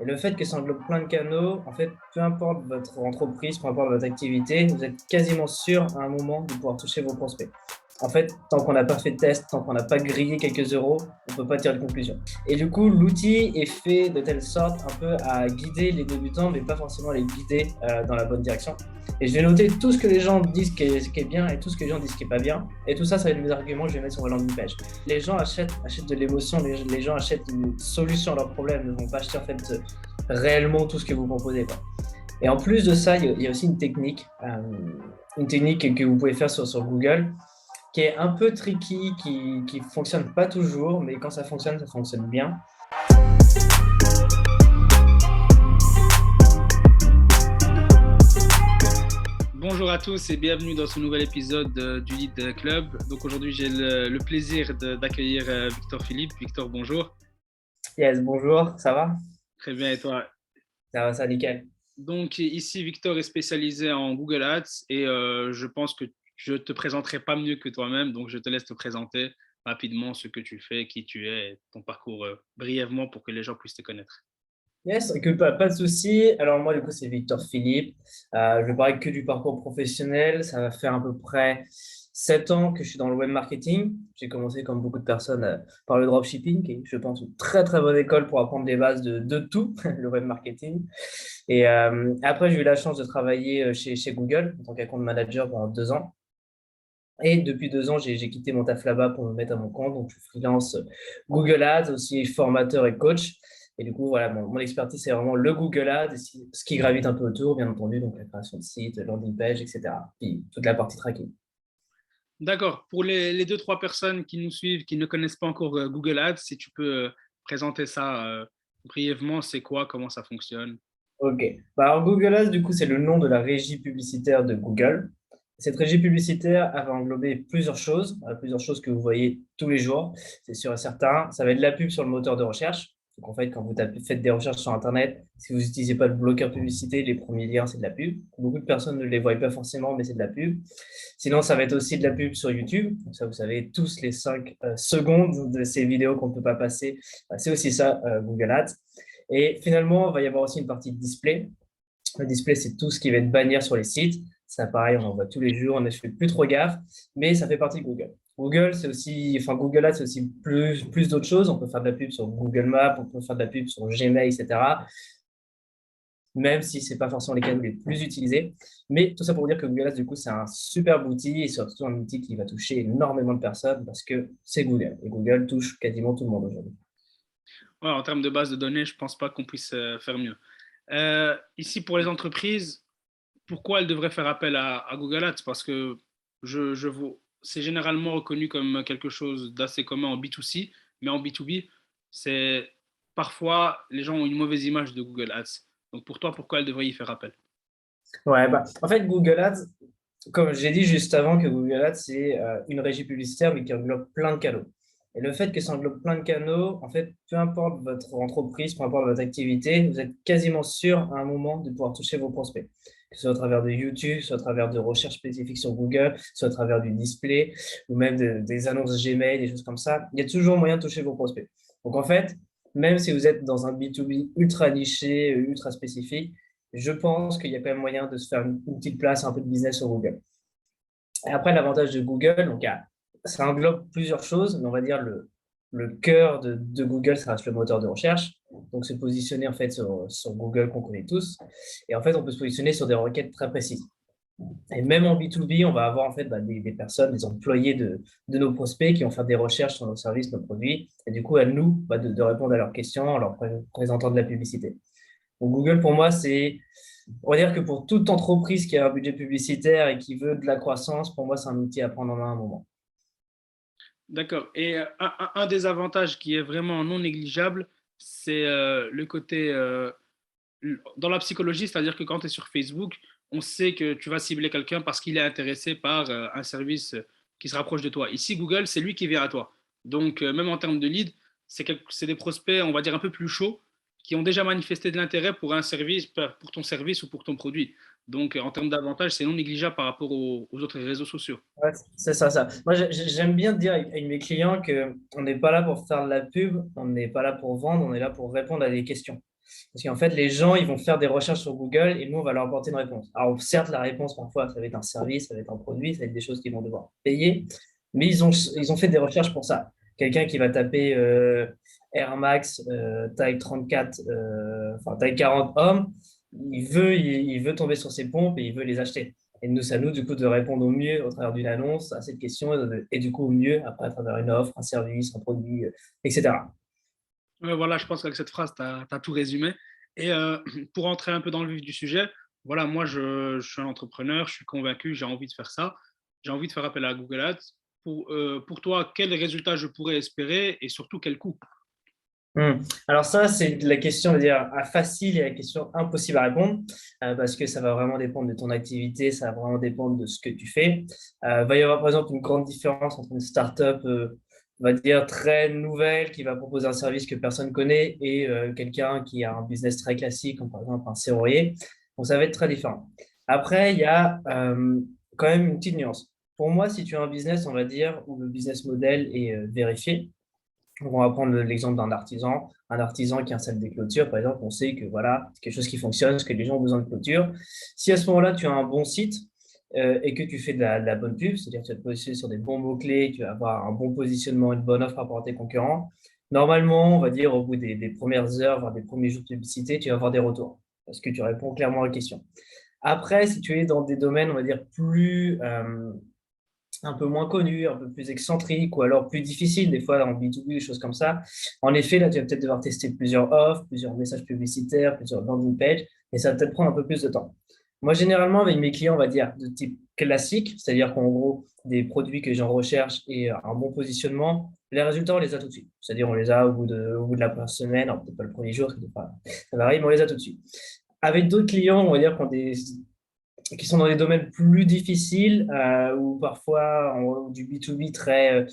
Et le fait que ça englobe plein de canaux, en fait, peu importe votre entreprise, peu importe votre activité, vous êtes quasiment sûr à un moment de pouvoir toucher vos prospects. En fait, tant qu'on n'a pas fait de test, tant qu'on n'a pas grillé quelques euros, on ne peut pas tirer de conclusion. Et du coup, l'outil est fait de telle sorte un peu à guider les débutants, mais pas forcément les guider dans la bonne direction. Et je vais noter tout ce que les gens disent qui est bien et tout ce que les gens disent qui est pas bien. Et tout ça, ça va être mes arguments que je vais mettre sur ma landing page. Les gens achètent de l'émotion, les gens achètent une solution à leurs problèmes, ne vont pas acheter en fait réellement tout ce que vous proposez, quoi. Et en plus de ça, il y a aussi une technique que vous pouvez faire sur Google, qui est un peu tricky, qui fonctionne pas toujours, mais quand ça fonctionne bien. Bonjour à tous et bienvenue dans ce nouvel épisode du Lead Club. Donc aujourd'hui, j'ai le plaisir d'accueillir Victor Philippe. Victor, bonjour. Yes, bonjour, ça va? Très bien, et toi? Ça va, nickel. Donc ici, Victor est spécialisé en Google Ads et je pense que je te présenterai pas mieux que toi-même. Donc je te laisse te présenter rapidement ce que tu fais, qui tu es, et ton parcours brièvement pour que les gens puissent te connaître. Yes, que pas de souci. Alors moi, du coup, c'est Victor Philippe. Je vais parler que du parcours professionnel. Ça va faire à peu près 7 ans que je suis dans le web marketing. J'ai commencé, comme beaucoup de personnes, par le dropshipping, qui est, je pense, une très, très bonne école pour apprendre les bases de tout, le web marketing. Et après, j'ai eu la chance de travailler chez Google en tant qu'account manager pendant 2 ans. Et depuis 2 ans, j'ai quitté mon taf là-bas pour me mettre à mon compte. Donc, je suis freelance Google Ads, aussi formateur et coach. Et du coup, voilà, mon expertise, c'est vraiment le Google Ads, et ce qui gravite un peu autour, bien entendu, donc la création de sites, landing page, etc. Puis toute la partie tracking. D'accord. Pour les deux, trois personnes qui nous suivent, qui ne connaissent pas encore Google Ads, si tu peux présenter ça brièvement, c'est quoi, comment ça fonctionne? OK. Bah, alors, Google Ads, du coup, c'est le nom de la régie publicitaire de Google. Cette régie publicitaire, elle va englober plusieurs choses que vous voyez tous les jours, c'est sûr et certain. Ça va être de la pub sur le moteur de recherche. Donc, en fait, quand vous faites des recherches sur Internet, si vous n'utilisez pas le bloqueur publicité, les premiers liens, c'est de la pub. Beaucoup de personnes ne les voient pas forcément, mais c'est de la pub. Sinon, ça va être aussi de la pub sur YouTube. Donc, ça, vous savez, tous les 5 secondes de ces vidéos qu'on ne peut pas passer, c'est aussi ça, Google Ads. Et finalement, il va y avoir aussi une partie de display. Le display, c'est tout ce qui va être bannière sur les sites. Ça, pareil, on en voit tous les jours, on ne fait plus trop gaffe, mais ça fait partie de Google. Google Ads, c'est aussi plus d'autres choses. On peut faire de la pub sur Google Maps, on peut faire de la pub sur Gmail, etc. Même si ce n'est pas forcément les canaux les plus utilisés. Mais tout ça pour dire que Google Ads, du coup, c'est un super outil et surtout un outil qui va toucher énormément de personnes parce que c'est Google. Et Google touche quasiment tout le monde aujourd'hui. Ouais, en termes de base de données, je ne pense pas qu'on puisse faire mieux. Ici, pour les entreprises, pourquoi elles devraient faire appel à Google Ads? Parce que c'est généralement reconnu comme quelque chose d'assez commun en B2C, mais en B2B, c'est parfois les gens ont une mauvaise image de Google Ads. Donc pour toi, pourquoi elles devraient y faire appel? Ouais, bah, en fait, Google Ads, comme j'ai dit juste avant que Google Ads, c'est une régie publicitaire, mais qui englobe plein de canaux. Et le fait que ça englobe plein de canaux, en fait, peu importe votre entreprise, peu importe votre activité, vous êtes quasiment sûr à un moment de pouvoir toucher vos prospects. Que ce soit à travers de YouTube, soit à travers de recherches spécifiques sur Google, soit à travers du display, ou même des annonces Gmail, des choses comme ça. Il y a toujours moyen de toucher vos prospects. Donc, en fait, même si vous êtes dans un B2B ultra niché, ultra spécifique, je pense qu'il y a quand même moyen de se faire une petite place, un peu de business sur Google. Et après, l'avantage de Google, donc, ça englobe plusieurs choses, mais on va dire le cœur de Google, ça reste le moteur de recherche. Donc, se positionner en fait sur Google qu'on connaît tous. Et en fait, on peut se positionner sur des requêtes très précises. Et même en B2B, on va avoir en fait des personnes, des employés de nos prospects qui vont faire des recherches sur nos services, nos produits. Et du coup, à nous de répondre à leurs questions en leur présentant de la publicité. Donc, Google, pour moi, on va dire que pour toute entreprise qui a un budget publicitaire et qui veut de la croissance, pour moi, c'est un outil à prendre en main à un moment. D'accord. Et un des avantages qui est vraiment non négligeable, c'est le côté dans la psychologie, c'est-à-dire que quand tu es sur Facebook, on sait que tu vas cibler quelqu'un parce qu'il est intéressé par un service qui se rapproche de toi. Ici, Google, c'est lui qui vient à toi. Donc, même en termes de lead, c'est des prospects, on va dire, un peu plus chauds qui ont déjà manifesté de l'intérêt pour un service, pour ton service ou pour ton produit. Donc, en termes d'avantages, c'est non négligeable par rapport aux autres réseaux sociaux. Ouais, c'est ça. Moi, j'aime bien dire avec mes clients qu'on n'est pas là pour faire de la pub, on n'est pas là pour vendre, on est là pour répondre à des questions. Parce qu'en fait, les gens, ils vont faire des recherches sur Google et nous, on va leur apporter une réponse. Alors, certes, la réponse, parfois, ça va être un service, ça va être un produit, ça va être des choses qu'ils vont devoir payer, mais ils ont fait des recherches pour ça. Quelqu'un qui va taper Air Max, taille 34, enfin taille 40 hommes, il veut tomber sur ces pompes et il veut les acheter. Et nous, c'est à nous, du coup, de répondre au mieux au travers d'une annonce à cette question et du coup, au mieux, après, à travers une offre, un service, un produit, etc. Ouais, voilà, je pense qu'avec cette phrase, tu as tout résumé. Et pour entrer un peu dans le vif du sujet, voilà, moi, je suis un entrepreneur, je suis convaincu, j'ai envie de faire ça. J'ai envie de faire appel à Google Ads. Pour toi, quels résultats je pourrais espérer et surtout quel coût? Alors ça, c'est la question, on va dire, facile et la question impossible à répondre, parce que ça va vraiment dépendre de ton activité, ça va vraiment dépendre de ce que tu fais. Il va y avoir par exemple une grande différence entre une startup, on va dire, très nouvelle, qui va proposer un service que personne connaît, et quelqu'un qui a un business très classique, comme par exemple un serrurier. Donc ça va être très différent. Après, il y a quand même une petite nuance. Pour moi, si tu as un business, on va dire, où le business model est vérifié, on va prendre l'exemple d'un artisan. Un artisan qui installe des clôtures, par exemple, on sait que voilà, c'est quelque chose qui fonctionne, que les gens ont besoin de clôtures. Si à ce moment-là, tu as un bon site et que tu fais de la bonne pub, c'est-à-dire que tu vas te positionner sur des bons mots-clés, tu vas avoir un bon positionnement, une bonne offre par rapport à tes concurrents, normalement, on va dire au bout des premières heures, voire des premiers jours de publicité, tu vas avoir des retours parce que tu réponds clairement aux questions. Après, si tu es dans des domaines, on va dire, plus, un peu moins connu, un peu plus excentrique ou alors plus difficile, des fois en B2B, des choses comme ça. En effet, là, tu vas peut-être devoir tester plusieurs offres, plusieurs messages publicitaires, plusieurs landing pages, et ça va peut-être prendre un peu plus de temps. Moi, généralement, avec mes clients, on va dire de type classique, c'est-à-dire qu'en gros, des produits que j'en recherche et un bon positionnement, les résultats, on les a tout de suite. C'est-à-dire, on les a au bout de la première semaine, alors peut-être pas le premier jour, ça varie, mais on les a tout de suite. Avec d'autres clients, on va dire, qui sont dans des domaines plus difficiles ou parfois du B2B très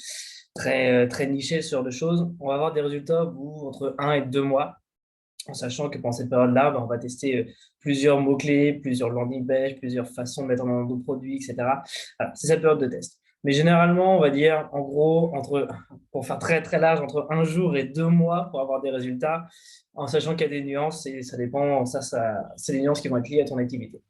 niché sur de choses, on va avoir des résultats au bout entre 1 et 2 mois, en sachant que pendant cette période-là, on va tester plusieurs mots-clés, plusieurs landing pages, plusieurs façons de mettre en avant nos produits, etc. Voilà, c'est cette période de test. Mais généralement, on va dire, en gros, pour faire très très large, entre 1 jour et 2 mois pour avoir des résultats, en sachant qu'il y a des nuances et ça dépend, c'est des nuances qui vont être liées à ton activité.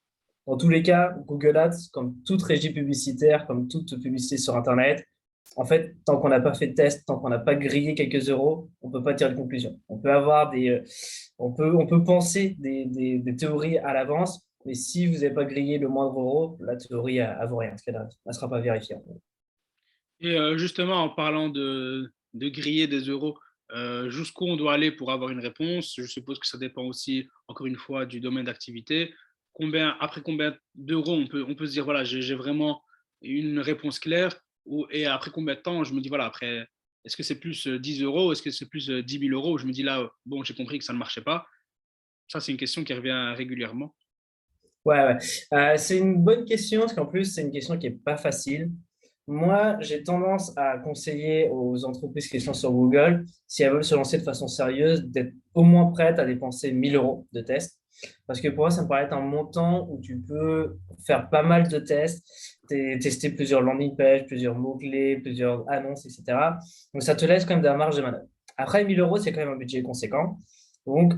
Dans tous les cas, Google Ads, comme toute régie publicitaire, comme toute publicité sur Internet, en fait, tant qu'on n'a pas fait de test, tant qu'on n'a pas grillé quelques euros, on ne peut pas tirer de conclusion. On peut penser des théories à l'avance, mais si vous n'avez pas grillé le moindre euro, la théorie ne vaut rien, parce qu'elle ne sera pas vérifiée. Et justement, en parlant de griller des euros, jusqu'où on doit aller pour avoir une réponse? Je suppose que ça dépend aussi, encore une fois, du domaine d'activité. Après combien d'euros on peut se dire, voilà, j'ai vraiment une réponse claire, et après combien de temps je me dis, voilà, après, est-ce que c'est plus 10 euros, est-ce que c'est plus 10 000 euros? Je me dis là, bon, j'ai compris que ça ne marchait pas. Ça, c'est une question qui revient régulièrement. Ouais, ouais. C'est une bonne question, parce qu'en plus, c'est une question qui n'est pas facile. Moi, j'ai tendance à conseiller aux entreprises qui sont sur Google, si elles veulent se lancer de façon sérieuse, d'être au moins prêtes à dépenser 1 000 € de tests. Parce que pour moi, ça me paraît être un montant où tu peux faire pas mal de tests, tester plusieurs landing pages, plusieurs mots-clés, plusieurs annonces, etc. Donc, ça te laisse quand même de la marge de manœuvre. Après, 1 000 €, c'est quand même un budget conséquent. Donc,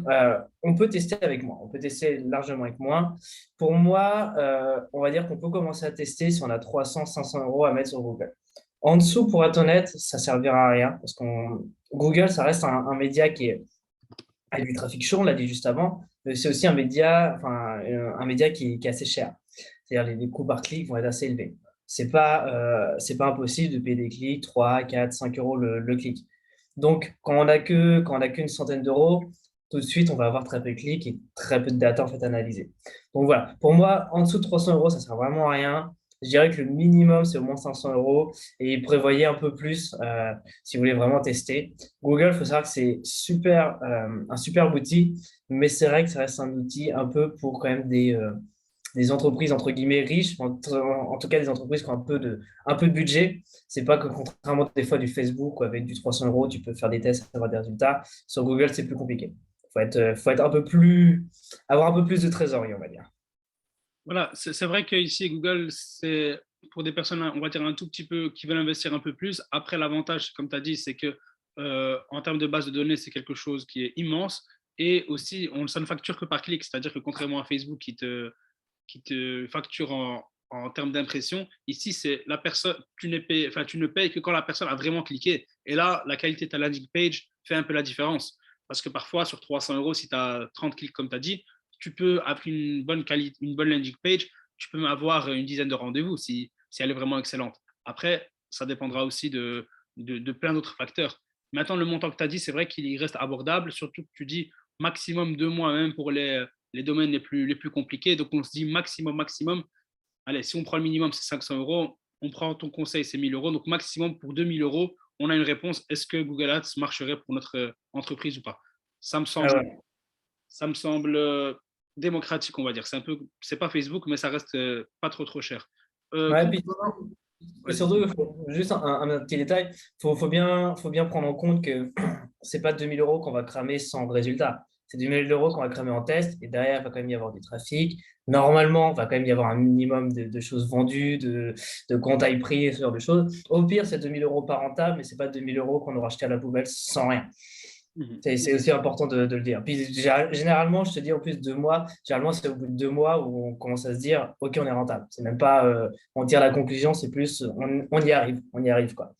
on peut tester avec moi. On peut tester largement avec moi. Pour moi, on va dire qu'on peut commencer à tester si on a 300, 500 € à mettre sur Google. En dessous, pour être honnête, ça ne servira à rien parce que Google, ça reste un média qui est avec du trafic chaud, on l'a dit juste avant, mais c'est aussi un média, enfin, un média qui est assez cher. C'est-à-dire les coûts par clic vont être assez élevés. C'est pas impossible de payer des clics, 3, 4, 5 € le clic. Donc, quand on a qu'une centaine d'euros, tout de suite, on va avoir très peu de clics et très peu de data en fait analysée. Donc voilà, pour moi, en dessous de 300 €, ça ne sert vraiment à rien. Je dirais que le minimum, c'est au moins 500 € et prévoyez un peu plus si vous voulez vraiment tester. Google, il faut savoir que c'est un super outil, mais c'est vrai que ça reste un outil un peu pour quand même des entreprises entre guillemets riches, en tout cas des entreprises qui ont un peu de budget. C'est pas que contrairement des fois du Facebook où avec du 300 € tu peux faire des tests et avoir des résultats. Sur Google, c'est plus compliqué. Faut être avoir un peu plus de trésorerie, on va dire. Voilà, c'est vrai qu'ici, Google, c'est pour des personnes, on va dire, un tout petit peu qui veulent investir un peu plus. Après, l'avantage, comme tu as dit, c'est que en termes de base de données, c'est quelque chose qui est immense. Et aussi, ça ne facture que par clic, c'est-à-dire que contrairement à Facebook qui te facture en termes d'impression, ici, c'est la personne, tu ne payes que quand la personne a vraiment cliqué. Et là, la qualité de ta landing page fait un peu la différence. Parce que parfois, sur 300 euros, si tu as 30 clics, comme tu as dit, tu peux, avec une bonne qualité, une bonne landing page, tu peux avoir une dizaine de rendez-vous si elle est vraiment excellente. Après, ça dépendra aussi de plein d'autres facteurs. Maintenant, le montant que tu as dit, c'est vrai qu'il reste abordable, surtout que tu dis maximum 2 mois, même pour les domaines les plus compliqués. Donc, on se dit maximum. Allez, si on prend le minimum, c'est 500 euros. On prend ton conseil, c'est 1000 euros. Donc, maximum pour 2000 euros, on a une réponse. Est-ce que Google Ads marcherait pour notre entreprise ou pas? Ça me Ah semble, ouais. ça me semble démocratique, on va dire. C'est pas Facebook, mais ça reste pas trop cher. Ouais, puis Concernant, et vas-y, surtout, dis-moi. juste un petit détail, faut bien prendre en compte que c'est pas 2 000 € qu'on va cramer sans résultat. C'est 2 000 € qu'on va cramer en test et derrière, il va quand même y avoir du trafic. Normalement, il va quand même y avoir un minimum de choses vendues, de comptes pris et ce genre de choses. Au pire, c'est 2 000 € pas rentable, mais c'est pas 2 000 € qu'on aura acheté à la poubelle sans rien. Mhm. C'est aussi important de le dire. Puis généralement, je te dis en plus 2 mois, généralement c'est au bout de 2 mois où on commence à se dire, OK, on est rentable. C'est même pas on tire la conclusion, c'est plus on y arrive quoi.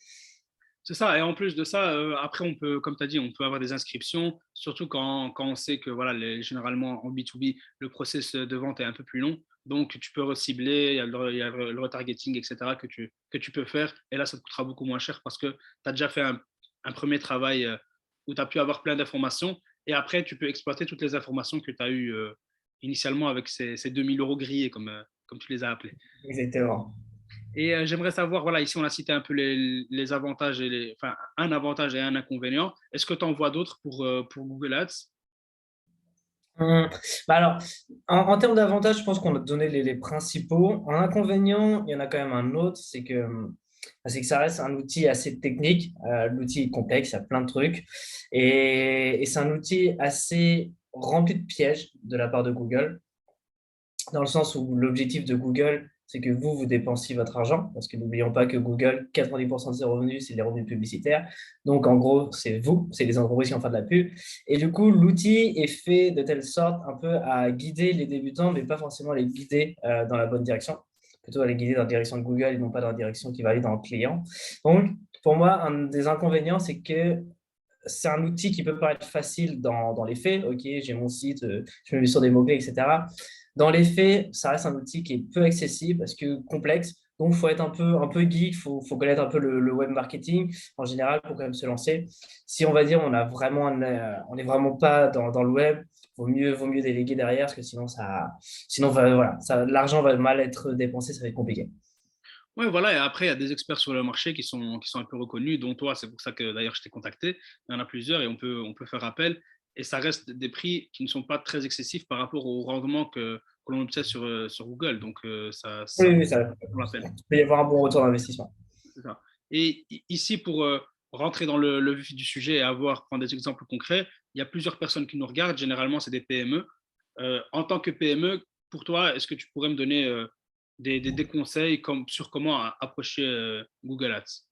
C'est ça, et en plus de ça, après, on peut, comme tu as dit, on peut avoir des inscriptions, surtout quand on sait que voilà, généralement en B2B, le process de vente est un peu plus long. Donc, tu peux recibler, il y a le retargeting, etc., que tu peux faire. Et là, ça te coûtera beaucoup moins cher parce que tu as déjà fait un premier travail où tu as pu avoir plein d'informations. Et après, tu peux exploiter toutes les informations que tu as eues initialement avec ces 2000 euros grillés, comme tu les as appelés. Exactement. Et j'aimerais savoir, voilà, ici on a cité un peu les avantages enfin, un avantage et un inconvénient. Est-ce que tu en vois d'autres pour Google Ads? Hum, Bah alors, en termes d'avantages, je pense qu'on a donné les principaux. En inconvénient, il y en a quand même un autre, c'est que ça reste un outil assez technique. L'outil est complexe, il y a plein de trucs. Et c'est un outil assez rempli de pièges de la part de Google, dans le sens où l'objectif de Google, c'est que vous dépensiez votre argent, parce que n'oublions pas que Google, 90% de ses revenus, c'est les revenus publicitaires. Donc, en gros, c'est vous, c'est les entreprises qui en font de la pub. Et du coup, l'outil est fait de telle sorte un peu à guider les débutants, mais pas forcément les guider dans la bonne direction. Plutôt à les guider dans la direction de Google et non pas dans la direction qui va aller dans le client. Donc, pour moi, un des inconvénients, c'est que c'est un outil qui peut paraître facile dans les faits. OK, j'ai mon site, je me mets sur des mots-clés, etc. Dans les faits, ça reste un outil qui est peu accessible parce que complexe. Donc, il faut être un peu geek, il faut connaître un peu le web marketing en général pour quand même se lancer. Si on va dire on n'est vraiment pas dans le web, vaut mieux déléguer derrière parce que sinon voilà, l'argent va mal être dépensé, ça va être compliqué. Oui, voilà, et après, il y a des experts sur le marché qui sont un peu reconnus, dont toi, c'est pour ça que d'ailleurs je t'ai contacté. Il y en a plusieurs et on peut faire appel. Et ça reste des prix qui ne sont pas très excessifs par rapport au rendement que l'on obtient sur Google. Donc, ça Oui, oui, ça vaut la peine. il peut y avoir un bon retour d'investissement. C'est ça. Et ici, pour rentrer dans le vif du sujet et prendre des exemples concrets, il y a plusieurs personnes qui nous regardent. Généralement, c'est des PME. En tant que PME, pour toi, est-ce que tu pourrais me donner des conseils sur comment approcher Google Ads?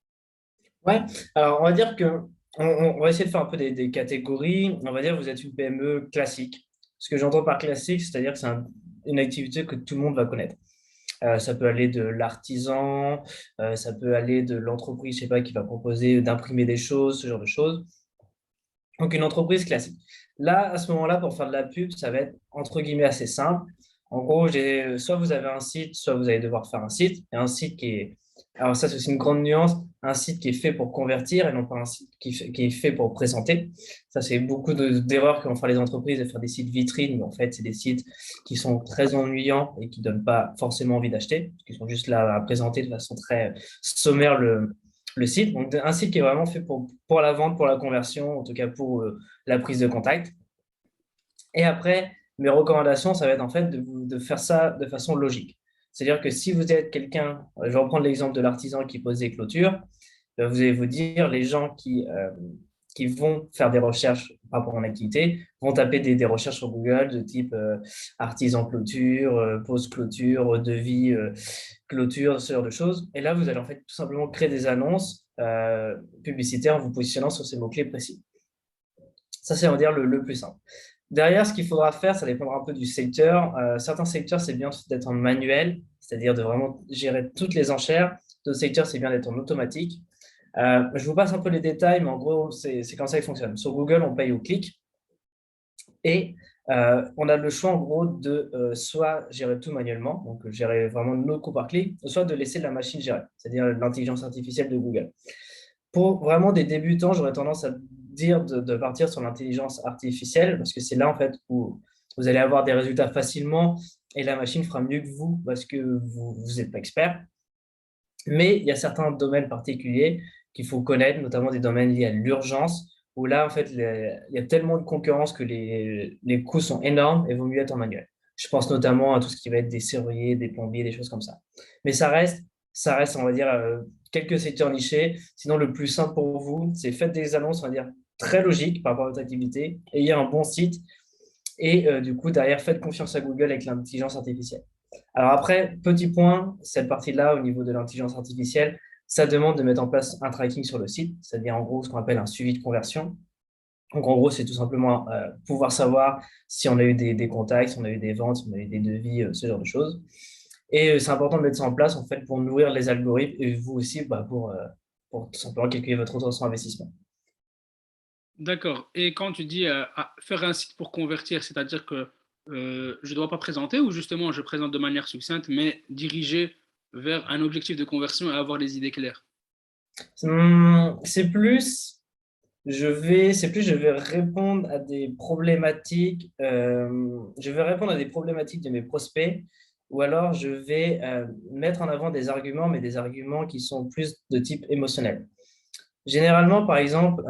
Ouais, alors on va dire que on va essayer de faire un peu des catégories. On va dire que vous êtes une PME classique. Ce que j'entends par classique, c'est-à-dire que c'est une activité que tout le monde va connaître. Ça peut aller de l'artisan, ça peut aller de l'entreprise, je sais pas, qui va proposer d'imprimer des choses, ce genre de choses. Donc, une entreprise classique. Là, à ce moment-là, pour faire de la pub, ça va être entre guillemets assez simple. En gros, soit vous avez un site, soit vous allez devoir faire un site. Et un site qui est. Alors, ça, c'est aussi une grande nuance. Un site qui est fait pour convertir et non pas un site qui est fait pour présenter. Ça, c'est beaucoup d'erreurs que vont faire les entreprises de faire des sites vitrines. Mais en fait, c'est des sites qui sont très ennuyants et qui ne donnent pas forcément envie d'acheter, qui sont juste là à présenter de façon très sommaire le site. Donc, un site qui est vraiment fait pour la vente, pour la conversion, en tout cas pour la prise de contact. Et après, mes recommandations, ça va être en fait de faire ça de façon logique. C'est-à-dire que si vous êtes quelqu'un, je vais reprendre l'exemple de l'artisan qui pose des clôtures, vous allez vous dire, les gens qui vont faire des recherches par rapport à mon activité vont taper des recherches sur Google de type artisan clôture, pose clôture, devis clôture, ce genre de choses. Et là, vous allez en fait tout simplement créer des annonces publicitaires en vous positionnant sur ces mots-clés précis. Ça, c'est, on va dire, le plus simple. Derrière, ce qu'il faudra faire, ça dépendra un peu du secteur. Certains secteurs, c'est bien d'être en manuel, c'est-à-dire de vraiment gérer toutes les enchères. D'autres secteurs, c'est bien d'être en automatique. Je vous passe un peu les détails, mais en gros, c'est comme ça qu'il fonctionne. Sur Google, on paye au clic et on a le choix, en gros, de soit gérer tout manuellement, donc gérer vraiment nos coûts par clic, soit de laisser la machine gérer, c'est-à-dire l'intelligence artificielle de Google. Pour vraiment des débutants, j'aurais tendance à dire de partir sur l'intelligence artificielle parce que c'est là en fait où vous allez avoir des résultats facilement et la machine fera mieux que vous parce que vous n'êtes pas expert. Mais il y a certains domaines particuliers qu'il faut connaître, notamment des domaines liés à l'urgence, où là, en fait, il y a tellement de concurrence que les coûts sont énormes et il vaut mieux être en manuel. Je pense notamment à tout ce qui va être des serruriers, des plombiers, des choses comme ça. Mais ça reste, on va dire, quelques secteurs nichés. Sinon, le plus simple pour vous, c'est faites des annonces, on va dire, très logiques par rapport à votre activité, ayez un bon site et du coup, derrière, faites confiance à Google avec l'intelligence artificielle. Alors après, petit point, cette partie-là, au niveau de l'intelligence artificielle, ça demande de mettre en place un tracking sur le site, c'est-à-dire en gros ce qu'on appelle un suivi de conversion. Donc en gros, c'est tout simplement pouvoir savoir si on a eu des contacts, si on a eu des ventes, si on a eu des devis, ce genre de choses. Et c'est important de mettre ça en place en fait pour nourrir les algorithmes et vous aussi pour tout simplement calculer votre retour sur investissement. D'accord. Et quand tu dis faire un site pour convertir, c'est-à-dire que je ne dois pas présenter ou justement je présente de manière succincte, mais diriger vers un objectif de conversion et avoir les idées claires. C'est plus je vais répondre à des problématiques, je vais répondre à des problématiques de mes prospects, ou alors je vais mettre en avant des arguments, mais des arguments qui sont plus de type émotionnel. Généralement, par exemple,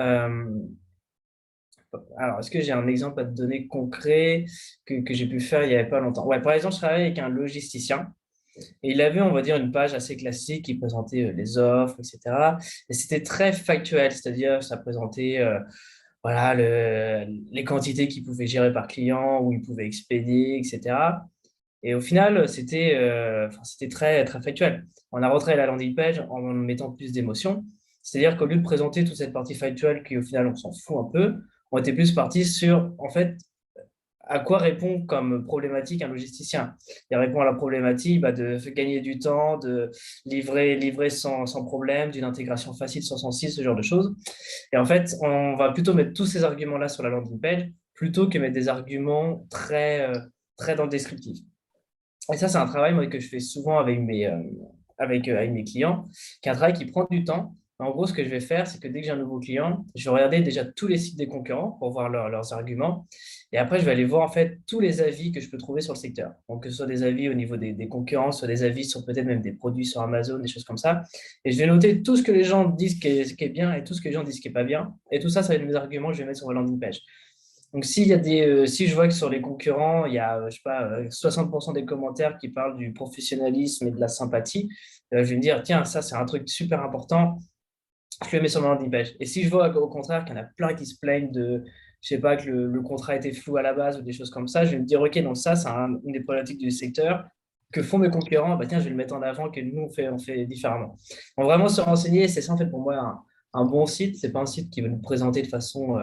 alors est-ce que j'ai un exemple à te donner concret que j'ai pu faire il n'y avait pas longtemps? Ouais, par exemple, je travaille avec un logisticien. Et il avait, on va dire, une page assez classique qui présentait les offres, etc. Et c'était très factuel, c'est-à-dire ça présentait voilà, les quantités qu'il pouvait gérer par client, où il pouvait expédier, etc. Et au final, c'était très, très factuel. On a retravaillé la landing page en mettant plus d'émotion. C'est-à-dire qu'au lieu de présenter toute cette partie factuelle qui, au final, on s'en fout un peu, on était plus parti sur, en fait, à quoi répond comme problématique un logisticien? Il répond à la problématique de gagner du temps, de livrer sans problème, d'une intégration facile sur son site, ce genre de choses. Et en fait, on va plutôt mettre tous ces arguments-là sur la landing page plutôt que mettre des arguments très dans le descriptif. Et ça, c'est un travail moi, que je fais souvent avec mes clients, qui est un travail qui prend du temps. En gros, ce que je vais faire, c'est que dès que j'ai un nouveau client, je vais regarder déjà tous les sites des concurrents pour voir leurs arguments. Et après, je vais aller voir en fait tous les avis que je peux trouver sur le secteur. Donc, que ce soit des avis au niveau des concurrents, soit des avis sur peut-être même des produits sur Amazon, des choses comme ça. Et je vais noter tout ce que les gens disent qui est bien et tout ce que les gens disent qui est pas bien. Et tout ça, ça va être mes arguments que je vais mettre sur ma landing page. Donc, si je vois que sur les concurrents, il y a, je sais pas, 60% des commentaires qui parlent du professionnalisme et de la sympathie, je vais me dire, tiens, ça, c'est un truc super important, je le mets sur ma landing page. Et si je vois au contraire qu'il y en a plein qui se plaignent je sais pas, que le contrat était flou à la base ou des choses comme ça, je vais me dire, OK, donc ça, c'est une des problématiques du secteur que font mes concurrents, bah, tiens, je vais le mettre en avant, que nous, on fait différemment. Donc, vraiment se renseigner, c'est ça, en fait, pour moi, un bon site. C'est pas un site qui va nous présenter de façon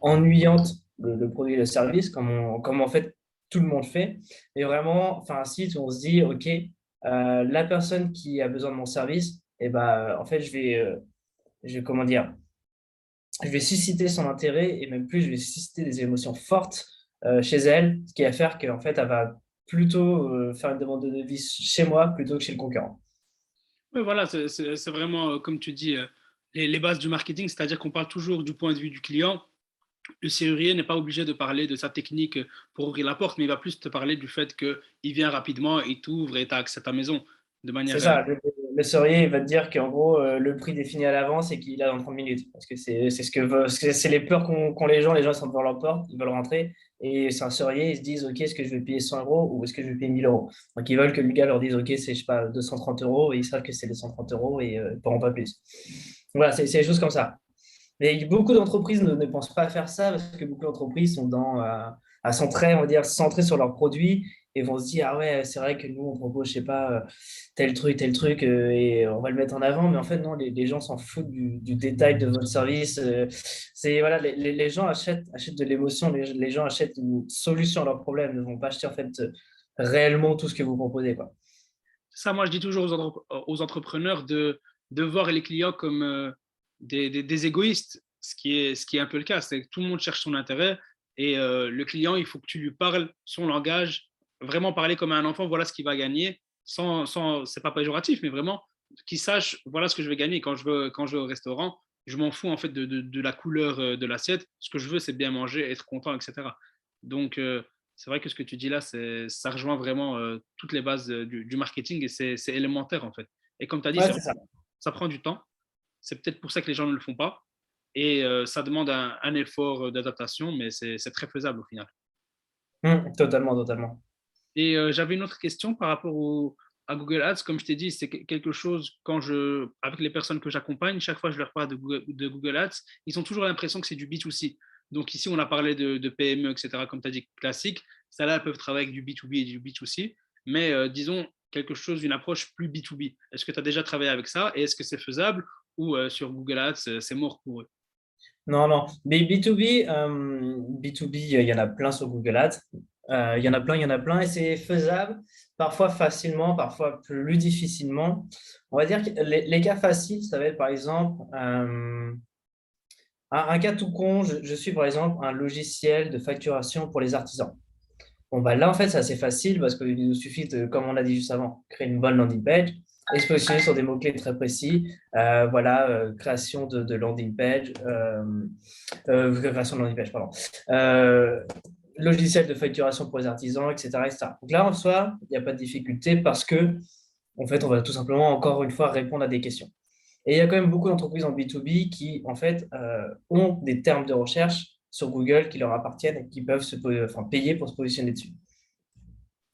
ennuyante le produit et le service, comme en fait tout le monde fait, mais vraiment, enfin, un site où on se dit, OK, la personne qui a besoin de mon service, et ben, en fait, comment dire, je vais susciter son intérêt et même plus, je vais susciter des émotions fortes chez elle, ce qui va faire qu'en fait, elle va plutôt faire une demande de devis chez moi plutôt que chez le concurrent. Oui, voilà, c'est vraiment, comme tu dis, les bases du marketing, c'est-à-dire qu'on parle toujours du point de vue du client. Le serrurier n'est pas obligé de parler de sa technique pour ouvrir la porte, mais il va plus te parler du fait qu'il vient rapidement, il t'ouvre et tu as accès à ta maison de C'est manière. ça, le serrurier il va te dire qu'en gros, le prix défini à l'avance et qu'il a dans 30 minutes. Parce que c'est ce que c'est les peurs qu'ont les gens sont devant leur porte, ils veulent rentrer. Et c'est un serrurier, ils se disent, OK, est-ce que je vais payer 100 euros ou est-ce que je vais payer 1000 euros? Donc ils veulent que le gars leur dise, OK, c'est, je sais pas, 230 euros et ils savent que c'est les 130 euros et ils ne pourront pas plus. Voilà, c'est des choses comme ça. Mais beaucoup d'entreprises ne pensent pas à faire ça parce que beaucoup d'entreprises sont sont très, on va dire, centrées sur leurs produits et vont se dire, ah ouais, c'est vrai que nous, on propose, je sais pas, tel truc, et on va le mettre en avant. Mais en fait, non, les gens s'en foutent du détail de votre service. Voilà, les gens achètent de l'émotion, les gens achètent une solution à leurs problèmes, ne vont pas acheter en fait réellement tout ce que vous proposez, quoi. Ça, moi, je dis toujours aux entrepreneurs de voir les clients comme des égoïstes, ce qui est un peu le cas. C'est que tout le monde cherche son intérêt et le client, il faut que tu lui parles son langage, vraiment parler comme un enfant, voilà ce qu'il va gagner, c'est pas péjoratif, mais vraiment qu'il sache, voilà ce que je vais gagner. Quand je vais au restaurant, je m'en fous en fait de la couleur de l'assiette. Ce que je veux, c'est bien manger, être content, etc. Donc, c'est vrai que ce que tu dis là, ça rejoint vraiment toutes les bases du marketing et c'est élémentaire en fait. Et comme tu as dit, Ouais, c'est ça. ça prend du temps. C'est peut-être pour ça que les gens ne le font pas. Et ça demande un effort d'adaptation, mais c'est très faisable au final. Totalement, totalement. Et j'avais une autre question par rapport à Google Ads. Comme je t'ai dit, c'est quelque chose, avec les personnes que j'accompagne, chaque fois que je leur parle de Google Ads, ils ont toujours l'impression que c'est du B2C. Donc ici, on a parlé de PME, etc., comme tu as dit, classique. Ça là, elles peuvent travailler avec du B2B et du B2C. Mais disons quelque chose, une approche plus B2B. Est-ce que tu as déjà travaillé avec ça et est-ce que c'est faisable ou sur Google Ads, c'est mort pour eux? Non, non. Mais B2B, il y en a plein sur Google Ads. Il y en a plein, il y en a plein, et c'est faisable, parfois facilement, parfois plus difficilement. On va dire que les cas faciles, ça va être par exemple un cas tout con. Je suis par exemple un logiciel de facturation pour les artisans. Bon, bah là, en fait, c'est assez facile parce qu'il nous suffit de, comme on a dit juste avant, créer une bonne landing page et se positionner sur des mots-clés très précis. Voilà, création de landing page, création de landing page, pardon. Euh, Logiciel de facturation pour les artisans, etc., etc. Donc là, en soi, il n'y a pas de difficulté parce que, en fait, on va tout simplement, encore une fois, répondre à des questions. Et il y a quand même beaucoup d'entreprises en B2B qui, en fait, ont des termes de recherche sur Google qui leur appartiennent et qui peuvent payer pour se positionner dessus.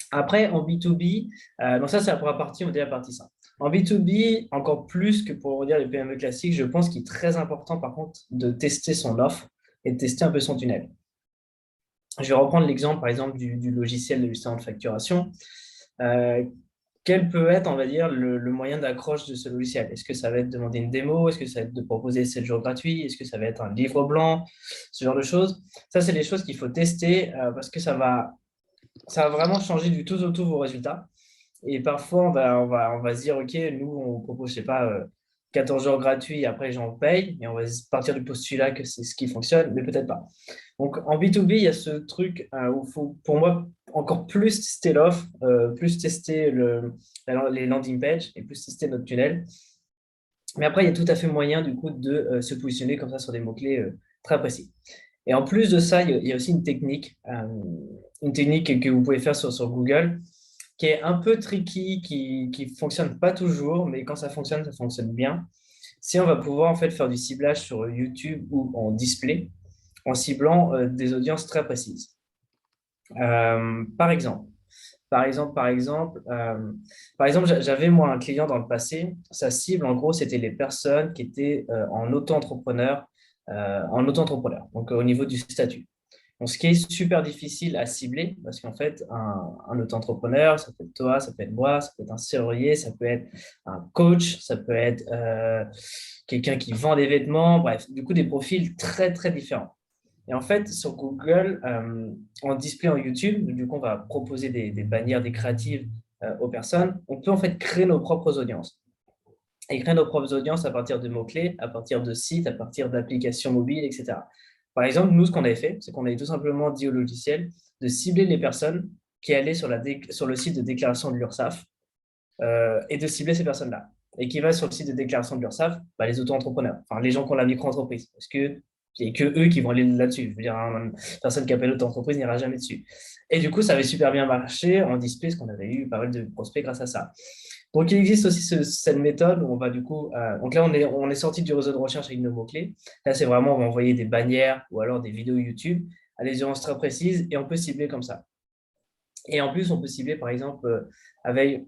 Après, en B2B, donc ça, c'est la première partie, on va dire la partie simple. En B2B, encore plus que pour dire les PME classiques, je pense qu'il est très important, par contre, de tester son offre et de tester un peu son tunnel. Je vais reprendre l'exemple, par exemple, du logiciel de gestion de facturation. Euh, Quel peut être, on va dire, le moyen d'accroche de ce logiciel? Est-ce que ça va être de demander une démo? Est-ce que ça va être de proposer 7 jours gratuits? Est-ce que ça va être un livre blanc? Ce genre de choses. Ça, c'est des choses qu'il faut tester parce que ça va vraiment changer du tout au tout vos résultats. Et parfois, on va se dire, OK, nous, on propose, je sais pas, 14 jours gratuits, après, j'en paye, et on va partir du postulat que c'est ce qui fonctionne, mais peut-être pas. Donc, en B2B, il y a ce truc où il faut, pour moi, encore plus tester l'offre, plus tester les landing pages et plus tester notre tunnel. Mais après, il y a tout à fait moyen, du coup, de se positionner comme ça sur des mots-clés très précis. Et en plus de ça, il y a aussi une technique que vous pouvez faire sur Google, qui est un peu tricky, qui fonctionne pas toujours, mais quand ça fonctionne bien. Si on va pouvoir en fait faire du ciblage sur YouTube ou en display, en ciblant des audiences très précises. Par exemple, par exemple, j'avais moi un client dans le passé. Sa cible, en gros, c'était les personnes qui étaient en auto-entrepreneur, donc au niveau du statut. Donc, ce qui est super difficile à cibler, parce qu'en fait, un auto-entrepreneur, ça peut être toi, ça peut être moi, ça peut être un serrurier, ça peut être un coach, ça peut être quelqu'un qui vend des vêtements, bref, du coup, des profils très, très différents. Et en fait, sur Google, en display en YouTube, du coup, on va proposer des bannières, des créatives aux personnes. On peut en fait créer nos propres audiences. Et créer nos propres audiences à partir de mots-clés, à partir de sites, à partir d'applications mobiles, etc. Par exemple, nous, ce qu'on avait fait, c'est qu'on avait tout simplement dit au logiciel de cibler les personnes qui allaient sur le site de déclaration de l'URSSAF et de cibler ces personnes-là. Et qui va sur le site de déclaration de l'URSSAF, bah, les auto-entrepreneurs, enfin les gens qui ont la micro-entreprise. Parce que il n'y a que eux qui vont aller là-dessus. Je veux dire, une personne qui appelle auto-entreprise n'ira jamais dessus. Et du coup, ça avait super bien marché en display, parce qu'on avait eu pas mal de prospects grâce à ça. Donc, il existe aussi cette méthode où on va du coup. Donc là, on est sorti du réseau de recherche avec nos mots-clés. Là, c'est vraiment, on va envoyer des bannières ou alors des vidéos YouTube à des audiences très précises et on peut cibler comme ça. Et en plus, on peut cibler, par exemple, avec.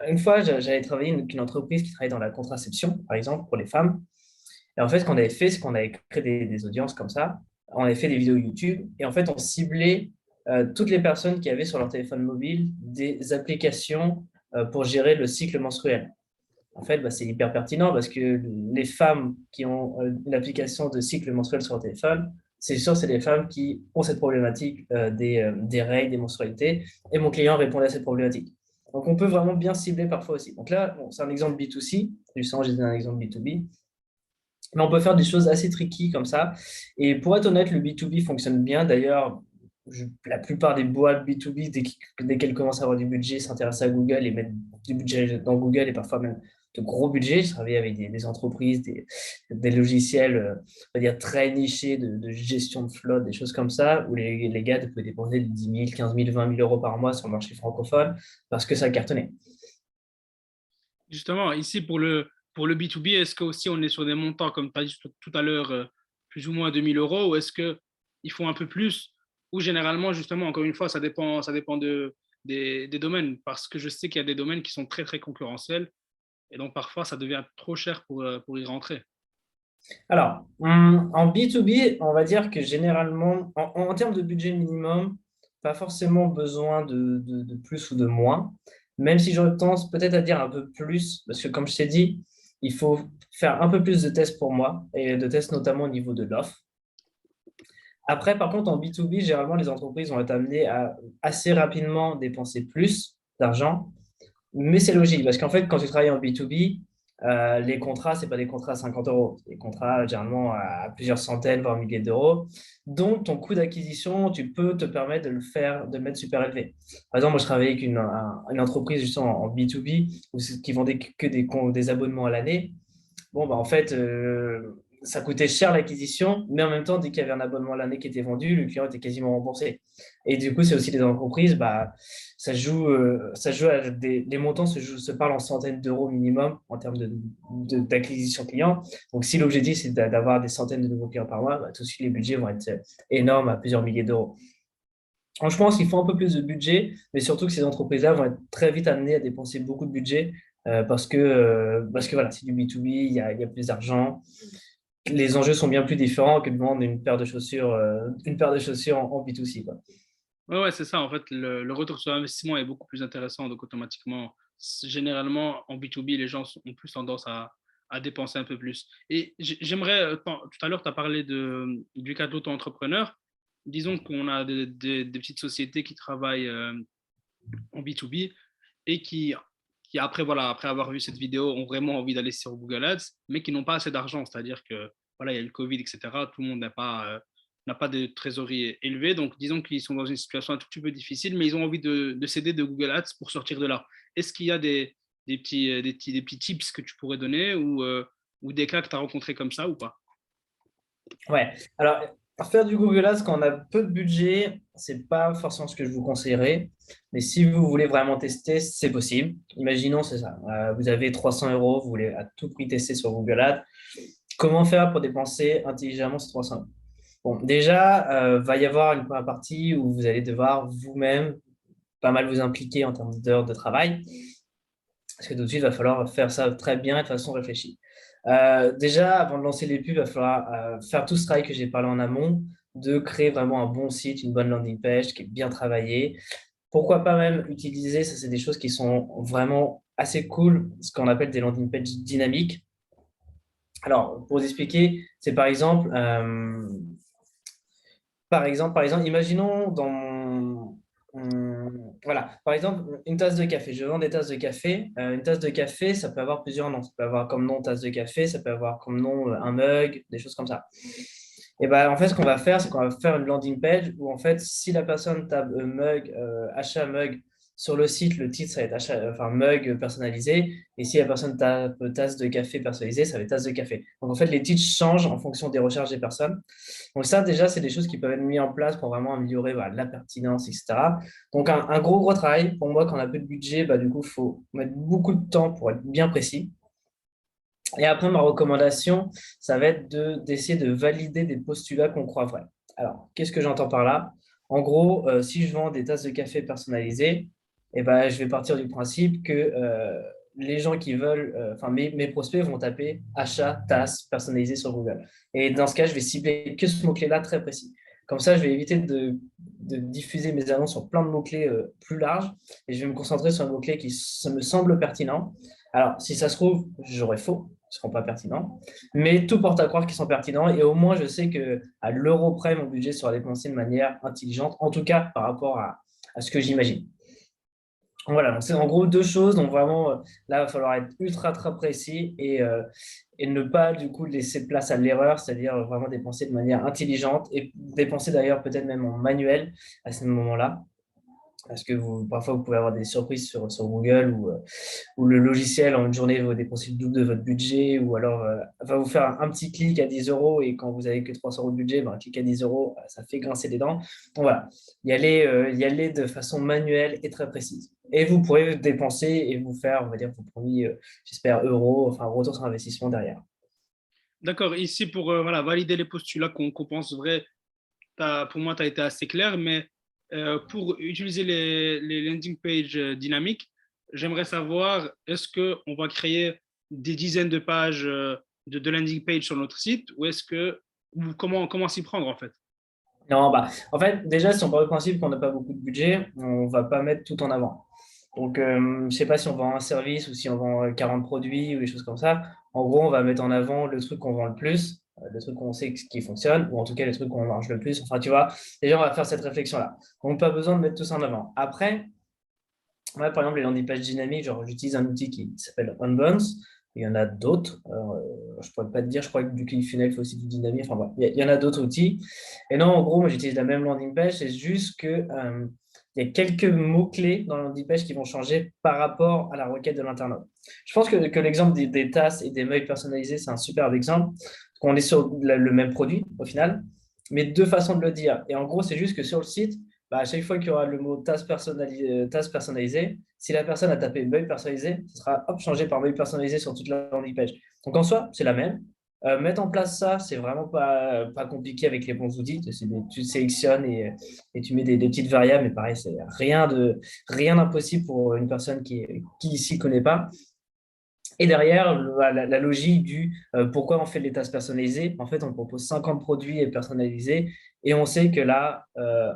Une fois, j'avais travaillé avec une entreprise qui travaillait dans la contraception, par exemple, pour les femmes. Et en fait, ce qu'on avait fait, c'est qu'on avait créé des audiences comme ça. On avait fait des vidéos YouTube et en fait, on ciblait toutes les personnes qui avaient sur leur téléphone mobile des applications pour gérer le cycle menstruel. En fait, c'est hyper pertinent parce que les femmes qui ont une application de cycle menstruel sur leur téléphone, c'est sûr, c'est les femmes qui ont cette problématique des règles, des menstrualités, et mon client répondait à cette problématique. Donc, on peut vraiment bien cibler parfois aussi. Donc là, bon, c'est un exemple B2C, justement, j'ai donné un exemple B2B, mais on peut faire des choses assez tricky comme ça. Et pour être honnête, le B2B fonctionne bien. D'ailleurs, la plupart des boîtes B2B, dès qu'elles commencent à avoir du budget, s'intéressent à Google et mettent du budget dans Google et parfois même de gros budgets. Je travaille avec des entreprises, des logiciels, on va dire, très nichés de gestion de flotte, des choses comme ça, où les gars peuvent dépenser 10 000, 15 000, 20 000 euros par mois sur le marché francophone parce que ça cartonnait. Justement, ici pour le B2B, est-ce que aussi on est sur des montants, comme tu as dit tout à l'heure, plus ou moins 2000 euros, ou est-ce qu'ils font un peu plus, ou généralement, justement, encore une fois, ça dépend des domaines, parce que je sais qu'il y a des domaines qui sont très, très concurrentiels, et donc parfois ça devient trop cher pour y rentrer. Alors, en B2B, on va dire que généralement, en termes de budget minimum, pas forcément besoin de plus ou de moins, même si j'aurais tendance peut-être à dire un peu plus, parce que comme je t'ai dit, il faut faire un peu plus de tests pour moi, et de tests notamment au niveau de l'offre. Après, par contre, en B2B, généralement, les entreprises vont être amenées à assez rapidement dépenser plus d'argent, mais c'est logique, parce qu'en fait, quand tu travailles en B2B, les contrats, ce n'est pas des contrats à 50 euros, c'est des contrats généralement à plusieurs centaines, voire milliers d'euros. Donc, ton coût d'acquisition, tu peux te permettre de le faire, de le mettre super élevé. Par exemple, moi, je travaillais avec une entreprise justement en B2B qui vendait que des abonnements à l'année. Bon, en fait, ça coûtait cher l'acquisition, mais en même temps, dès qu'il y avait un abonnement à l'année qui était vendu, le client était quasiment remboursé. Et du coup, c'est aussi des entreprises, ça joue les montants se parlent en centaines d'euros minimum en termes d'acquisition client. Donc, si l'objectif, c'est d'avoir des centaines de nouveaux clients par mois, tout de suite, les budgets vont être énormes à plusieurs milliers d'euros. Donc, je pense qu'il faut un peu plus de budget, mais surtout que ces entreprises-là vont être très vite amenées à dépenser beaucoup de budget parce que voilà, c'est du B2B, il y a plus d'argent. Les enjeux sont bien plus différents que de vendre une paire de chaussures en B2C, quoi. Ouais, ouais, c'est ça. En fait, le retour sur investissement est beaucoup plus intéressant. Donc, automatiquement, généralement, en B2B, les gens ont plus tendance à dépenser un peu plus. Et j'aimerais, tout à l'heure, tu as parlé du cas de l'auto-entrepreneur. Disons qu'on a des petites sociétés qui travaillent en B2B et qui après, voilà, après avoir vu cette vidéo, ont vraiment envie d'aller sur Google Ads, mais qui n'ont pas assez d'argent. C'est-à-dire que, voilà, il y a eu le Covid, etc. Tout le monde n'a pas de trésorerie élevée. Donc, disons qu'ils sont dans une situation un tout petit peu difficile, mais ils ont envie de s'aider de Google Ads pour sortir de là. Est-ce qu'il y a des petits tips que tu pourrais donner ou des cas que tu as rencontrés comme ça ou pas? Ouais. Alors, faire du Google Ads quand on a peu de budget, c'est pas forcément ce que je vous conseillerais. Mais si vous voulez vraiment tester, c'est possible. Imaginons, c'est ça. Vous avez 300 euros, vous voulez à tout prix tester sur Google Ads. Comment faire pour dépenser intelligemment ces 300 euros? Bon, déjà, va y avoir une première partie où vous allez devoir vous-même pas mal vous impliquer en termes d'heures de travail. Parce que tout de suite, il va falloir faire ça très bien et de façon réfléchie. Déjà, avant de lancer les pubs, il va falloir faire tout ce travail que j'ai parlé en amont, de créer vraiment un bon site, une bonne landing page qui est bien travaillée. Pourquoi pas même utiliser, ça c'est des choses qui sont vraiment assez cool, ce qu'on appelle des landing pages dynamiques. Alors, pour vous expliquer, c'est par exemple, imaginons voilà, par exemple, une tasse de café. Je vends des tasses de café. Une tasse de café, ça peut avoir plusieurs noms. Ça peut avoir comme nom tasse de café, ça peut avoir comme nom un mug, des choses comme ça. Et ben, en fait, ce qu'on va faire, c'est qu'on va faire une landing page où, en fait, si la personne tape mug, achat mug sur le site, le titre, ça va être enfin, mug personnalisé. Et si la personne tape tasse de café personnalisée, ça va être tasse de café. Donc, en fait, les titres changent en fonction des recherches des personnes. Donc, ça, déjà, c'est des choses qui peuvent être mises en place pour vraiment améliorer voilà, la pertinence, etc. Donc, un gros travail. Pour moi, quand on a peu de budget, du coup, il faut mettre beaucoup de temps pour être bien précis. Et après, ma recommandation, ça va être d'essayer de valider des postulats qu'on croit vrais. Alors, qu'est-ce que j'entends par là? En gros, si je vends des tasses de café personnalisées, je vais partir du principe que les gens qui veulent, enfin mes prospects vont taper achat tasse personnalisée sur Google. Et dans ce cas, je vais cibler que ce mot-clé-là très précis. Comme ça, je vais éviter de diffuser mes annonces sur plein de mots-clés plus larges et je vais me concentrer sur un mot-clé qui ça me semble pertinent. Alors, si ça se trouve, j'aurai faux, ils ne seront pas pertinents, mais tout porte à croire qu'ils sont pertinents et au moins, je sais qu'à l'euro près, mon budget sera dépensé de manière intelligente, en tout cas par rapport à ce que j'imagine. Voilà, donc c'est en gros deux choses. Donc vraiment, là, il va falloir être ultra très précis et ne pas du coup laisser place à l'erreur, c'est-à-dire vraiment dépenser de manière intelligente et dépenser d'ailleurs peut-être même en manuel à ce moment-là. Parce que parfois, vous pouvez avoir des surprises sur Google ou le logiciel en une journée va dépenser le double de votre budget ou alors va vous faire un petit clic à 10 euros et quand vous avez que 300 euros de budget, ben, un clic à 10 euros, ça fait grincer les dents. Donc voilà, y aller de façon manuelle et très précise. Et vous pourrez dépenser et vous faire, on va dire, vos premiers, j'espère, euros, enfin, retour sur investissement derrière. D'accord, ici pour voilà, valider les postulats qu'on pense vrai, pour moi, tu as été assez clair, mais pour utiliser les landing pages dynamiques, j'aimerais savoir, est-ce qu'on va créer des dizaines de pages de landing page sur notre site ou est-ce que, ou comment s'y prendre en fait? Non, bah, en fait, déjà, si on part du principe qu'on n'a pas beaucoup de budget, on ne va pas mettre tout en avant. Donc, je ne sais pas si on vend un service ou si on vend 40 produits ou des choses comme ça. En gros, on va mettre en avant le truc qu'on vend le plus, le truc qu'on sait qui fonctionne, ou en tout cas le truc qu'on marche le plus. Enfin, tu vois, déjà, on va faire cette réflexion-là. Donc, pas besoin de mettre tout ça en avant. Après, moi, par exemple, les landing pages dynamiques, genre, j'utilise un outil qui s'appelle Unbounce. Il y en a d'autres. Je ne pourrais pas te dire, je crois que du ClickFunnels fait aussi du dynamique. Enfin, bref, il y en a d'autres outils. Et non, en gros, moi, j'utilise la même landing page. C'est juste que il y a quelques mots-clés dans la landing page qui vont changer par rapport à la requête de l'internaute. Je pense que l'exemple des tasses et des mails personnalisés, c'est un superbe exemple. On est sur le même produit, au final, mais deux façons de le dire. Et en gros, c'est juste que sur le site, bah, à chaque fois qu'il y aura le mot tasse personnalisé, si la personne a tapé mail personnalisé, ce sera hop, changé par mail personnalisé sur toute la landing page. Donc en soi, c'est la même. Mettre en place ça, c'est vraiment pas compliqué avec les bons outils. Tu sélectionnes et tu mets des petites variables, mais pareil, c'est rien d'impossible pour une personne qui s'y connaît pas. Et derrière, la logique du pourquoi on fait les tasses personnalisées, en fait, on propose 50 produits personnalisés et on sait que là,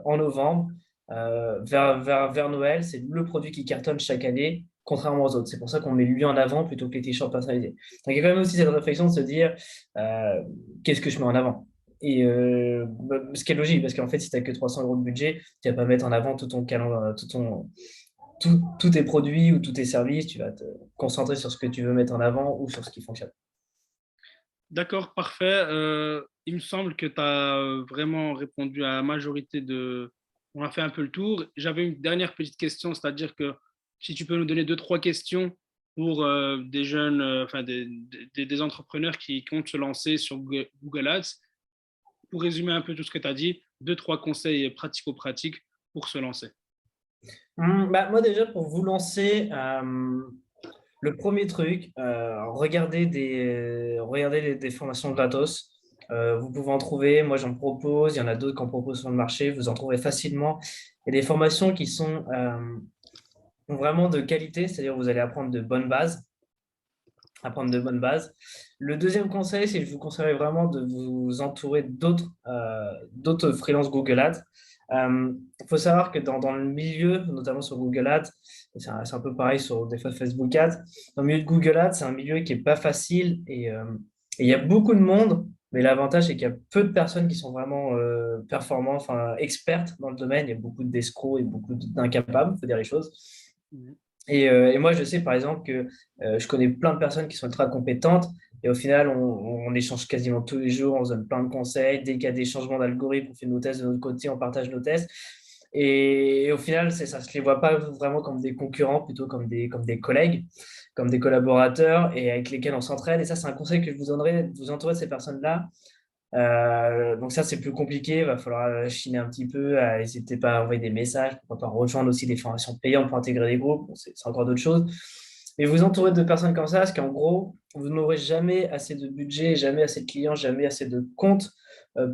en novembre, vers Noël, c'est le produit qui cartonne chaque année, contrairement aux autres. C'est pour ça qu'on met lui en avant plutôt que les t-shirts personnalisés. Donc, il y a quand même aussi cette réflexion de se dire euh, qu'est-ce que je mets en avant? Et ce qui est logique, parce qu'en fait, si tu n'as que 300 euros de budget, tu ne vas pas mettre en avant tout ton calendrier, tous tes produits ou tous tes services, tu vas te concentrer sur ce que tu veux mettre en avant ou sur ce qui fonctionne. D'accord, parfait. Il me semble que tu as vraiment répondu à la majorité de... On a fait un peu le tour. J'avais une dernière petite question, c'est-à-dire que si tu peux nous donner deux, trois questions pour des jeunes, enfin des entrepreneurs qui comptent se lancer sur Google Ads, pour résumer un peu tout ce que tu as dit, deux, trois conseils pratico-pratiques pour se lancer. Bah, moi, déjà, pour vous lancer, le premier truc, regardez des formations gratos. Vous pouvez en trouver, moi j'en propose, il y en a d'autres qui en proposent sur le marché, vous en trouverez facilement. Il y a des formations qui sont vraiment de qualité, c'est-à-dire vous allez apprendre de bonnes bases. Le deuxième conseil, c'est que je vous conseillerais vraiment de vous entourer d'autres freelances Google Ads. Il faut savoir que dans le milieu, notamment sur Google Ads, c'est un peu pareil sur des fois Facebook Ads, dans le milieu de Google Ads, c'est un milieu qui n'est pas facile et il y a beaucoup de monde, mais l'avantage, c'est qu'il y a peu de personnes qui sont vraiment performantes, enfin expertes dans le domaine. Il y a beaucoup d'escrocs et beaucoup d'incapables, il faut dire les choses. Et moi, je sais par exemple que je connais plein de personnes qui sont ultra compétentes et au final, on échange quasiment tous les jours, on se donne plein de conseils. Dès qu'il y a des changements d'algorithme, on fait nos tests de notre côté, on partage nos tests. Et au final, c'est ça, je ne les vois pas vraiment comme des concurrents, plutôt comme des collègues, comme des collaborateurs et avec lesquels on s'entraide. Et ça, c'est un conseil que je vous donnerai, de vous entourer de ces personnes-là donc ça, c'est plus compliqué. Il va falloir chiner un petit peu. N'hésitez pas à envoyer des messages. Pourquoi pas rejoindre aussi des formations payantes pour intégrer des groupes. Bon, c'est encore d'autres choses. Mais vous entourez de personnes comme ça, parce qu'en gros, vous n'aurez jamais assez de budget, jamais assez de clients, jamais assez de comptes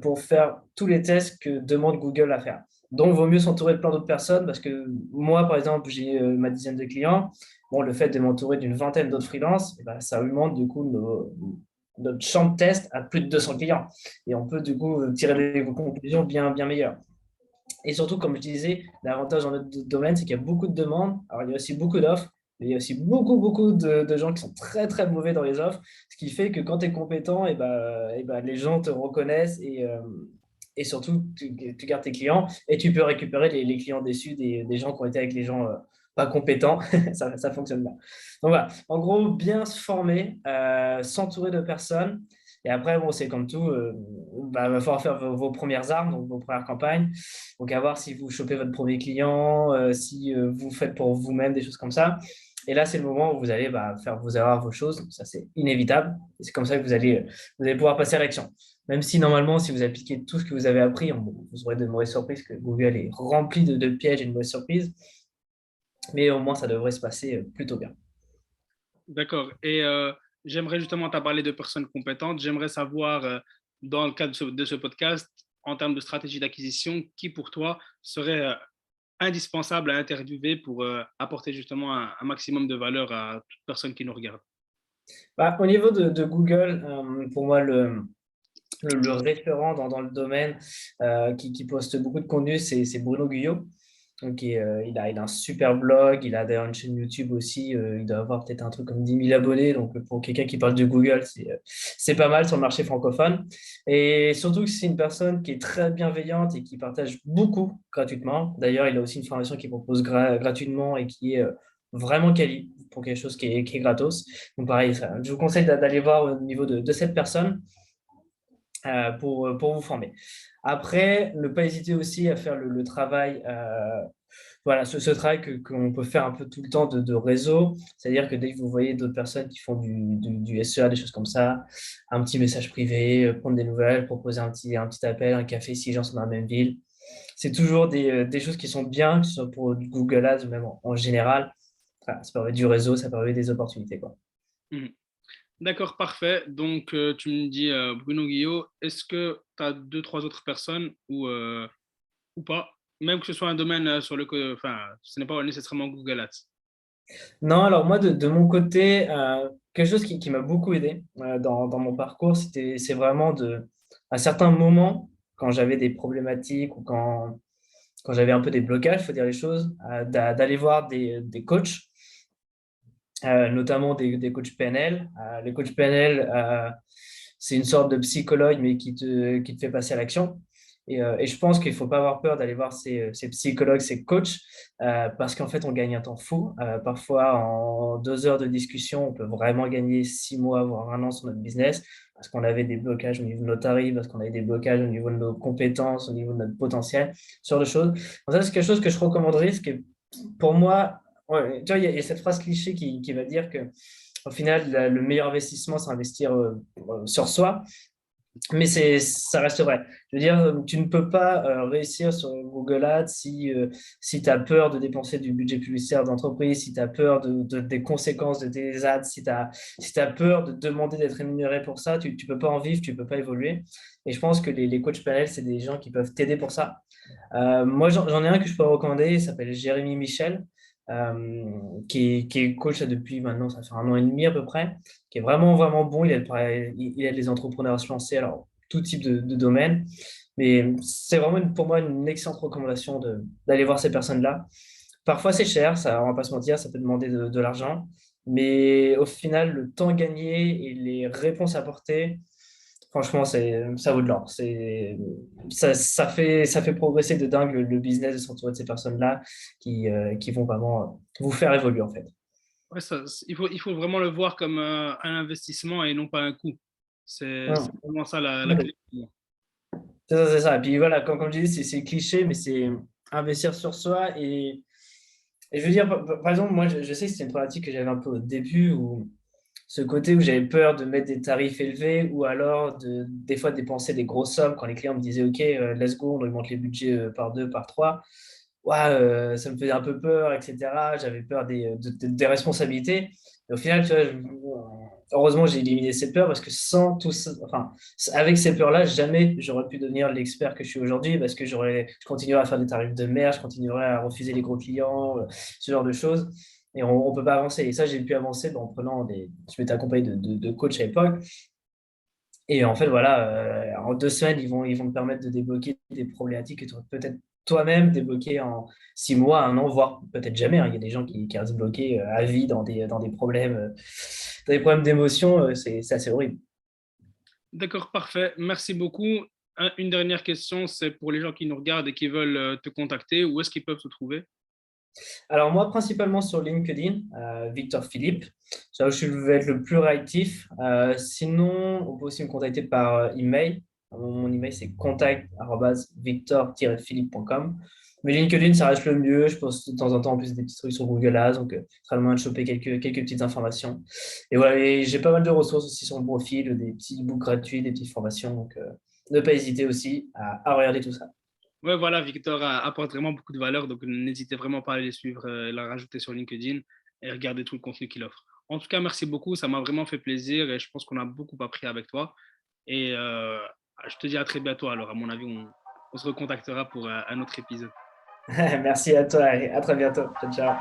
pour faire tous les tests que demande Google à faire. Donc, il vaut mieux s'entourer de plein d'autres personnes parce que moi, par exemple, j'ai ma dizaine de clients. Bon, le fait de m'entourer d'une vingtaine d'autres freelances, eh ben, ça augmente du coup notre champ de test à plus de 200 clients. Et on peut du coup tirer des conclusions bien, bien meilleures. Et surtout, comme je disais, l'avantage dans notre domaine, c'est qu'il y a beaucoup de demandes. Alors, il y a aussi beaucoup d'offres, mais il y a aussi beaucoup, beaucoup de gens qui sont très, très mauvais dans les offres. Ce qui fait que quand tu es compétent, et ben, les gens te reconnaissent et surtout, tu gardes tes clients et tu peux récupérer les clients déçus des gens qui ont été avec les gens pas compétents. Ça fonctionne bien. Donc voilà, en gros, bien se former, s'entourer de personnes. Et après, bon, c'est comme tout, va falloir faire vos premières armes, donc vos premières campagnes. Donc, à voir si vous chopez votre premier client, si vous faites pour vous-même des choses comme ça. Et là, c'est le moment où vous allez faire vos erreurs, vos choses. Ça, c'est inévitable. Et c'est comme ça que vous allez pouvoir passer à l'action. Même si normalement, si vous appliquez tout ce que vous avez appris, vous aurez de mauvaises surprises, que Google est rempli de pièges et de mauvaises surprises. Mais au moins, ça devrait se passer plutôt bien. D'accord. Et j'aimerais justement, tu as parlé de personnes compétentes. J'aimerais savoir, dans le cadre de ce podcast, en termes de stratégie d'acquisition, qui pour toi serait indispensable à interviewer pour apporter justement un maximum de valeur à toute personne qui nous regarde. Au niveau de Google, pour moi, le référent dans le domaine qui poste beaucoup de contenu, c'est Bruno Guyot. Donc, il a un super blog, il a d'ailleurs une chaîne YouTube aussi, il doit avoir peut-être un truc comme 10 000 abonnés, donc pour quelqu'un qui parle de Google, c'est pas mal sur le marché francophone. Et surtout que c'est une personne qui est très bienveillante et qui partage beaucoup gratuitement. D'ailleurs, il a aussi une formation qu'il propose gratuitement et qui est vraiment quali pour quelque chose qui est gratos. Donc pareil, je vous conseille d'aller voir au niveau de cette personne pour vous former. Après, ne pas hésiter aussi à faire le travail, voilà, ce travail qu'on peut faire un peu tout le temps de réseau. C'est-à-dire que dès que vous voyez d'autres personnes qui font du SEA, des choses comme ça, un petit message privé, prendre des nouvelles, proposer un petit appel, un café si les gens sont dans la même ville. C'est toujours des choses qui sont bien, que ce soit pour Google Ads ou même en général. Voilà, ça permet du réseau, ça permet des opportunités, quoi. Mhm. D'accord, parfait. Donc, tu me dis Bruno Guillot, est-ce que tu as deux, trois autres personnes ou pas? Même que ce soit un domaine sur enfin, ce n'est pas nécessairement Google Ads. Non, alors moi, de mon côté, quelque chose qui m'a beaucoup aidé dans mon parcours, c'est vraiment à certains moments, quand j'avais des problématiques ou quand j'avais un peu des blocages, il faut dire les choses, d'aller voir des coachs, notamment des coachs PNL. Les coachs PNL, c'est une sorte de psychologue, mais qui te fait passer à l'action. Et je pense qu'il ne faut pas avoir peur d'aller voir ces psychologues, ces coachs, parce qu'en fait, on gagne un temps fou. Parfois, en 2 heures de discussion, on peut vraiment gagner 6 mois, voire un an sur notre business, parce qu'on avait des blocages au niveau de nos tarifs, parce qu'on avait des blocages au niveau de nos compétences, au niveau de notre potentiel, ce genre de choses. Donc ça, c'est quelque chose que je recommanderais, ce qui est pour moi, ouais, tu vois, il y a cette phrase cliché qui va dire que au final, le meilleur investissement, c'est investir sur soi. Mais ça reste vrai. Je veux dire, tu ne peux pas réussir sur Google Ads si tu as peur de dépenser du budget publicitaire d'entreprise, si tu as peur des conséquences de tes ads, si tu as peur de demander d'être rémunéré pour ça, tu ne peux pas en vivre, tu ne peux pas évoluer. Et je pense que les coachs PNL, c'est des gens qui peuvent t'aider pour ça. Moi, j'en ai un que je peux recommander, il s'appelle Jérémy Michel, qui est coach là, depuis maintenant, ça fait 1 an et demi à peu près, qui est vraiment, vraiment bon. Il aide les entrepreneurs à se lancer, alors tout type de domaine. Mais c'est vraiment pour moi une excellente recommandation d'aller voir ces personnes-là. Parfois, c'est cher, ça, on va pas se mentir, ça peut demander de l'argent. Mais au final, le temps gagné et les réponses apportées, franchement, ça vaut de l'or. Ça fait progresser de dingue le business de s'entourer de ces personnes-là qui vont vraiment vous faire évoluer, en fait. Ouais, il faut vraiment le voir comme un investissement et non pas un coût. C'est Hum. vraiment ça la Ouais. clé pour moi. C'est ça, c'est ça. Et puis voilà, comme je dis, c'est cliché, mais c'est investir sur soi. Et je veux dire, par exemple, moi, je sais que c'était une problématique que j'avais un peu au début, où ce côté où j'avais peur de mettre des tarifs élevés ou alors des fois dépenser des grosses sommes quand les clients me disaient, OK, let's go, on augmente les budgets par deux, par trois. Ouais, ça me faisait un peu peur, etc. J'avais peur des responsabilités. Et au final, tu vois, heureusement, j'ai éliminé ces peurs parce que sans tout ça, enfin, avec ces peurs-là, jamais j'aurais pu devenir l'expert que je suis aujourd'hui parce que je continuerais à faire des tarifs de merde, je continuerais à refuser les gros clients, ce genre de choses. Et on ne peut pas avancer. Et ça, j'ai pu avancer en prenant je m'étais accompagné de coachs à l'époque Et en fait, voilà, en 2 semaines, ils vont te permettre de débloquer des problématiques que tu aurais peut-être toi-même débloqué en 6 mois, un an, voire peut-être jamais, hein. Il y a des gens qui restent bloqués à vie dans des problèmes d'émotion. C'est assez horrible. D'accord, parfait. Merci beaucoup. Une dernière question, c'est pour les gens qui nous regardent et qui veulent te contacter, où est-ce qu'ils peuvent te trouver? Alors moi, principalement sur LinkedIn, Victor Philippe, c'est là où je vais être le plus réactif. Sinon, on peut aussi me contacter par email. Mon email, c'est contact@victor-philippe.com. Mais LinkedIn, ça reste le mieux. Je poste de temps en temps en plus des petits trucs sur Google Ads, donc ce sera le moyen de choper quelques petites informations. Et voilà, et j'ai pas mal de ressources aussi sur mon profil, des petits books gratuits, des petites formations. Donc ne pas hésiter aussi à regarder tout ça. Ouais, voilà, Victor apporte vraiment beaucoup de valeur, donc n'hésitez vraiment pas à les suivre, la rajouter sur LinkedIn et regarder tout le contenu qu'il offre. En tout cas, merci beaucoup, ça m'a vraiment fait plaisir et je pense qu'on a beaucoup appris avec toi. Et je te dis à très bientôt. Alors, à mon avis, on se recontactera pour un autre épisode. Merci à toi et à très bientôt. Ciao, ciao.